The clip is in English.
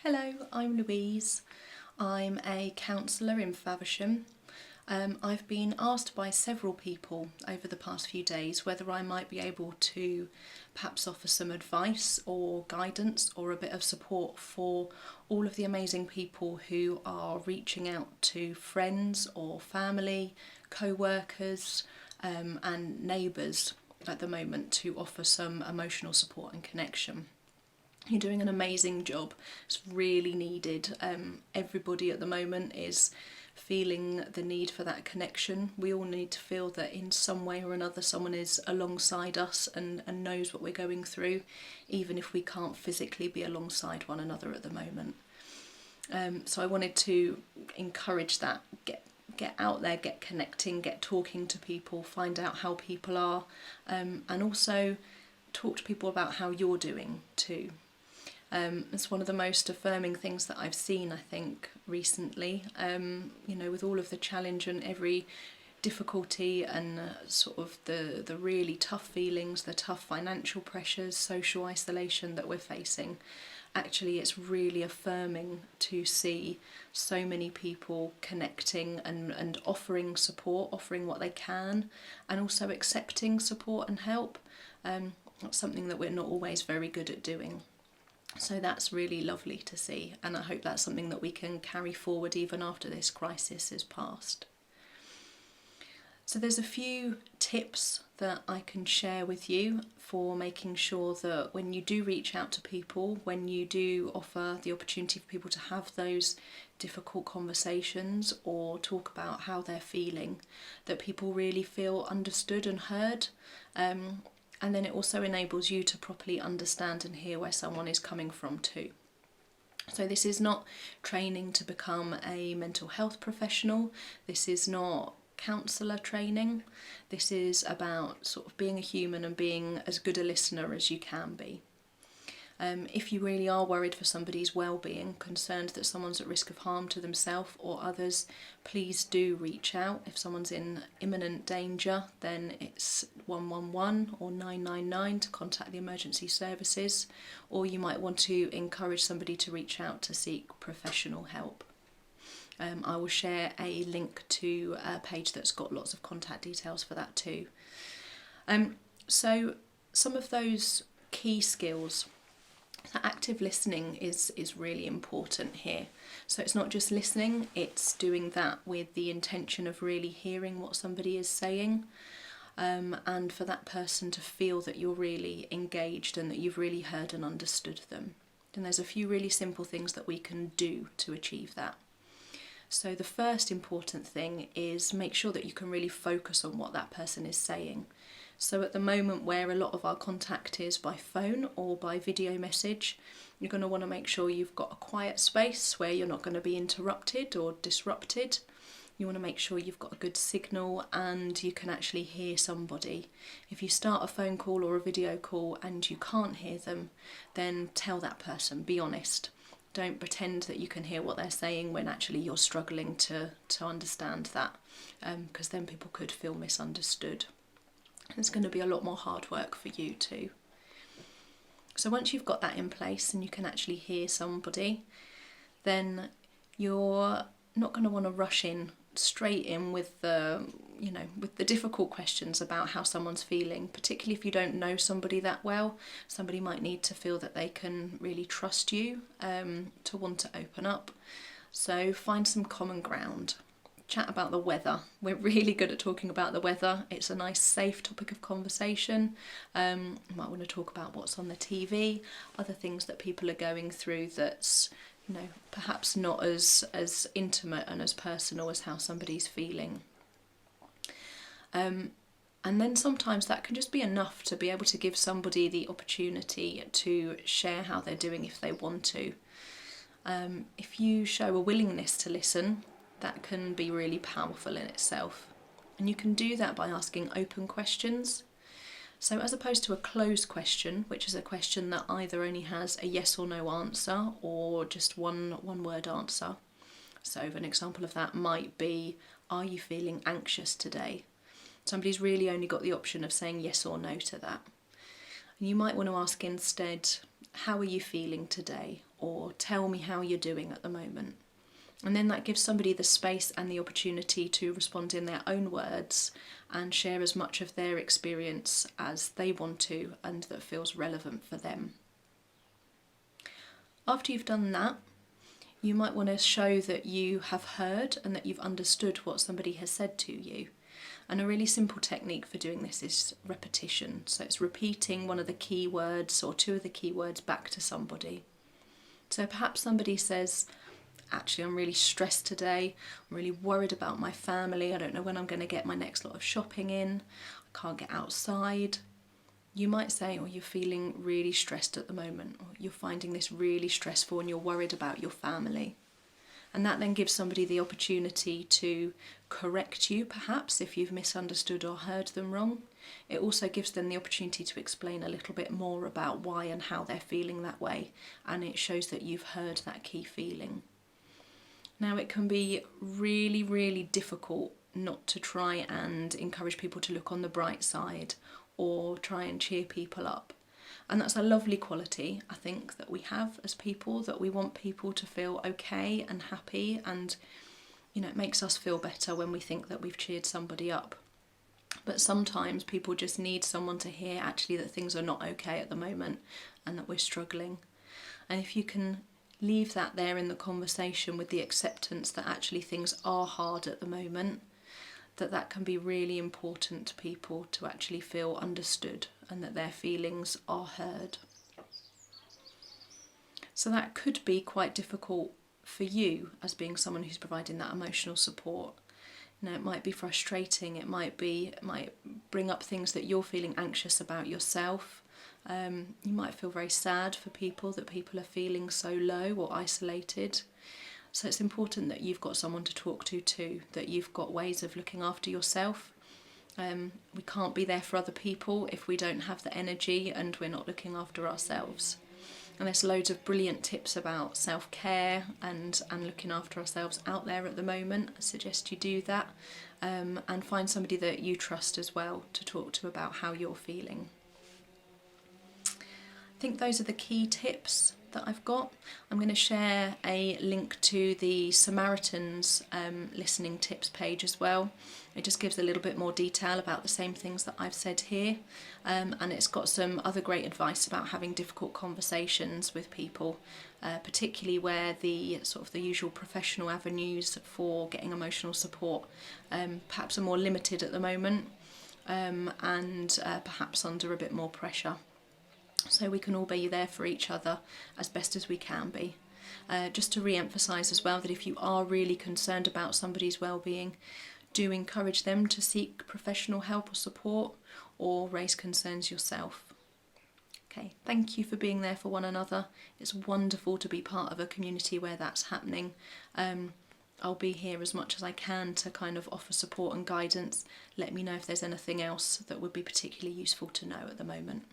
Hello, I'm Louise. I'm a counsellor in Faversham. I've been asked by several people over the past few days whether I might be able to perhaps offer some advice or guidance or a bit of support for all of the amazing people who are reaching out to friends or family, co-workers and neighbours at the moment to offer some emotional support and connection. You're doing an amazing job. It's really needed. Everybody at the moment is feeling the need for that connection. We all need to feel that in some way or another someone is alongside us and knows what we're going through, even if we can't physically be alongside one another at the moment. So I wanted to encourage that. Get out there, get connecting, get talking to people, find out how people are, and also talk to people about how you're doing too. It's one of the most affirming things that I've seen, I think, recently. With all of the challenge and every difficulty and sort of the really tough feelings, the tough financial pressures, social isolation that we're facing. Actually, it's really affirming to see so many people connecting and offering support, offering what they can, and also accepting support and help. That's something that we're not always very good at doing. So that's really lovely to see, and I hope that's something that we can carry forward even after this crisis is past. So there's a few tips that I can share with you for making sure that when you do reach out to people, when you do offer the opportunity for people to have those difficult conversations or talk about how they're feeling, that people really feel understood and heard. And then it also enables you to properly understand and hear where someone is coming from too. So this is not training to become a mental health professional. This is not counsellor training. This is about sort of being a human and being as good a listener as you can be. If you really are worried for somebody's well-being, concerned that someone's at risk of harm to themselves or others, please do reach out. If someone's in imminent danger, then it's 111 or 999 to contact the emergency services, or you might want to encourage somebody to reach out to seek professional help. I will share a link to a page that's got lots of contact details for that too. So some of those key skills. So active listening is really important here. So it's not just listening, it's doing that with the intention of really hearing what somebody is saying, and for that person to feel that you're really engaged and that you've really heard and understood them. And there's a few really simple things that we can do to achieve that. So the first important thing is make sure that you can really focus on what that person is saying. So at the moment where a lot of our contact is by phone or by video message, you're going to want to make sure you've got a quiet space where you're not going to be interrupted or disrupted. You want to make sure you've got a good signal and you can actually hear somebody. If you start a phone call or a video call and you can't hear them, then tell that person, be honest. Don't pretend that you can hear what they're saying when actually you're struggling to understand that, because then people could feel misunderstood. It's going to be a lot more hard work for you too. So once you've got that in place and you can actually hear somebody, then you're not going to want to rush in straight in with the difficult questions about how someone's feeling, particularly if you don't know somebody that well. Somebody might need to feel that they can really trust you, to want to open up. So find some common ground. Chat about the weather. We're really good at talking about the weather. It's a nice safe topic of conversation. You might want to talk about what's on the TV, other things that people are going through that's perhaps not as intimate and as personal as how somebody's feeling. And then sometimes that can just be enough to be able to give somebody the opportunity to share how they're doing if they want to. If you show a willingness to listen, that can be really powerful in itself. And you can do that by asking open questions. So as opposed to a closed question, which is a question that either only has a yes or no answer or just one word answer. So an example of that might be, are you feeling anxious today? Somebody's really only got the option of saying yes or no to that. And you might want to ask instead, how are you feeling today? Or tell me how you're doing at the moment. And then that gives somebody the space and the opportunity to respond in their own words and share as much of their experience as they want to and that feels relevant for them. After you've done that, you might want to show that you have heard and that you've understood what somebody has said to you. And a really simple technique for doing this is repetition. So it's repeating one of the key words or two of the key words back to somebody. So perhaps somebody says, actually, I'm really stressed today. I'm really worried about my family. I don't know when I'm going to get my next lot of shopping in. I can't get outside. You might say, oh, you're feeling really stressed at the moment, or you're finding this really stressful and you're worried about your family. And that then gives somebody the opportunity to correct you, perhaps, if you've misunderstood or heard them wrong. It also gives them the opportunity to explain a little bit more about why and how they're feeling that way, and it shows that you've heard that key feeling. Now, it can be really, really difficult not to try and encourage people to look on the bright side or try and cheer people up. And that's a lovely quality, I think, that we have as people, that we want people to feel okay and happy, and it makes us feel better when we think that we've cheered somebody up. But sometimes people just need someone to hear actually that things are not okay at the moment and that we're struggling. And if you can leave that there in the conversation with the acceptance that actually things are hard at the moment, that can be really important to people to actually feel understood and that their feelings are heard. So that could be quite difficult for you as being someone who's providing that emotional support. It might be frustrating, it might bring up things that you're feeling anxious about yourself. You might feel very sad for people, that people are feeling so low or isolated. So it's important that you've got someone to talk to too, that you've got ways of looking after yourself. We can't be there for other people if we don't have the energy and we're not looking after ourselves. And there's loads of brilliant tips about self-care and looking after ourselves out there at the moment. I suggest you do that, and find somebody that you trust as well to talk to about how you're feeling. I think those are the key tips that I've got. I'm going to share a link to the Samaritans listening tips page as well. It just gives a little bit more detail about the same things that I've said here, and it's got some other great advice about having difficult conversations with people, particularly where the usual professional avenues for getting emotional support perhaps are more limited at the moment, and perhaps under a bit more pressure. So we can all be there for each other as best as we can be. Just to re-emphasise as well that if you are really concerned about somebody's well-being, do encourage them to seek professional help or support, or raise concerns yourself. Okay, thank you for being there for one another. It's wonderful to be part of a community where that's happening. I'll be here as much as I can to kind of offer support and guidance. Let me know if there's anything else that would be particularly useful to know at the moment.